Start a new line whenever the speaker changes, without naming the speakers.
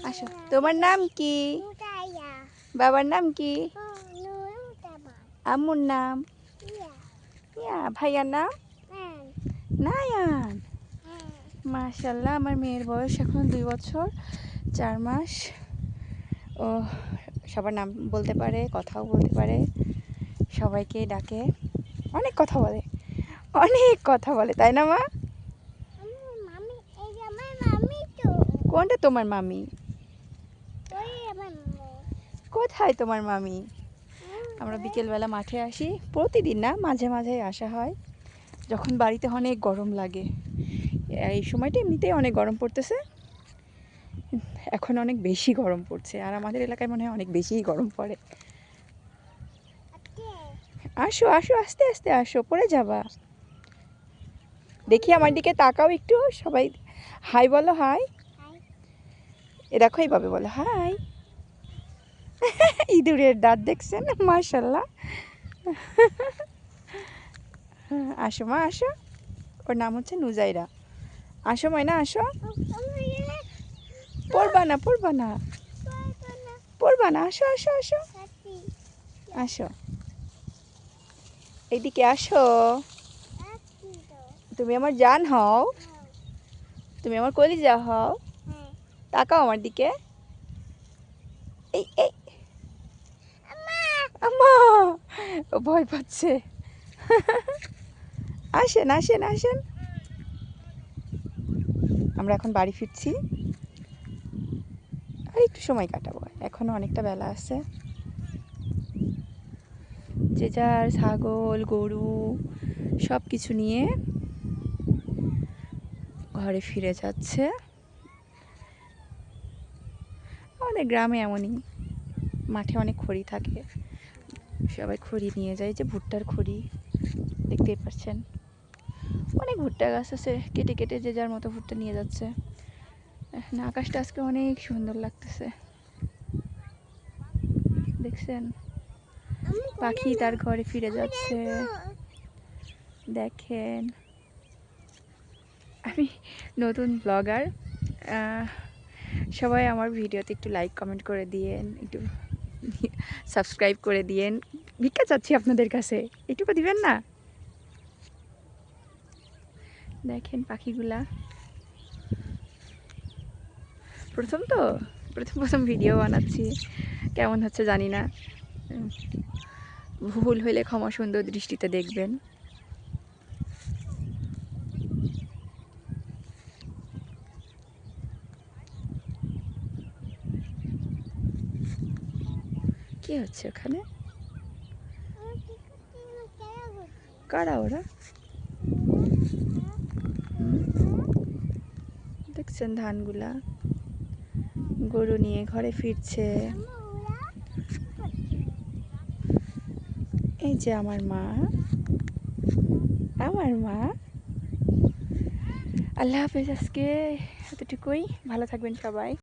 আসো। তোমার নাম কি? বাবার নাম কি? আম্মুর নাম? ভাইয়ার নাম? নায়ান। মাশাআল্লাহ, আমার মেয়ের বয়স এখন 2 বছর 4 মাস। ও সবার নাম বলতে পারে, কথাও বলতে পারে, সবাইকে ডাকে, অনেক কথা বলে, অনেক কথা বলে, তাই না মা? কোনটা তোমার মামি? কোথায় তোমার মামি? আমরা বিকেলবেলা মাঠে আসি, প্রতিদিন না, মাঝে মাঝে আসা হয় যখন বাড়িতে অনেক গরম লাগে। এই সময়টা এমনিতেই অনেক গরম পড়তেছে, এখন অনেক বেশি গরম পড়ছে, আর আমাদের এলাকায় মনে হয় অনেক বেশিই গরম পড়ে। আসো আসো, আস্তে আস্তে আসো, পড়ে যাবা। দেখি আমার দিকে তাকাও একটু, সবাই হাই বলো, হাই। এ দেখো এইভাবে বলো হাই। ইঁদুরের দাঁত দেখছেন? মাশাআল্লাহ। আসো মা, আসো। ওর নাম হচ্ছে নুজাইরা। আসো মাইনা, আসো। পড়বা না, পড়বা না, পড়বা না, আসো আসো আসো আসো, এইদিকে আসো। তুমি আমার জান হও, তুমি আমার কলিজা হও। তাকাও আমার দিকে। এই এই আম্মা, ও ভয় পাচ্ছে। আসেন আসেন আসেন। আমরা এখন বাড়ি ফিরছি, আর একটু সময় কাটাবো, এখনো অনেকটা বেলা আছে। যে যার ছাগল গরু সব কিছু নিয়ে ঘরে ফিরে যাচ্ছে। আমাদের গ্রামে এমনই, মাঠে অনেক খড়ি থাকে, সবাই খড়ি নিয়ে যায়, যে ভুট্টার খড়ি দেখতেই পাচ্ছেন, অনেক ভুট্টা গাছ আছে, কেটে কেটে যে যার মতো ভুট্টা নিয়ে যাচ্ছে। না, আকাশটা আজকে অনেক সুন্দর লাগতেছে, দেখছেন? পাখি তার ঘরে ফিরে যাচ্ছে, দেখেন। আমি নতুন ব্লগার, সবাই আমার ভিডিওতে একটু লাইক কমেন্ট করে দিয়েন, একটু সাবস্ক্রাইব করে দিয়েন, ভিক্ষা চাচ্ছি আপনাদের কাছে, এইটুকু দিবেন না? দেখেন পাখিগুলা, প্রথম তো, প্রথম ভিডিও বানাচ্ছি, কেমন হচ্ছে জানি না, ভুল হইলে ক্ষমা সুন্দর দৃষ্টিতে দেখবেন। কি হচ্ছে ওখানে? কারা ওরা? দেখছেন ধানগুলা, গরু নিয়ে ঘরে ফিরছে। এই যে আমার মা, আমার মা। আল্লাহ হাফেজ, আজকে এতটুকুই, ভালো থাকবেন সবাই।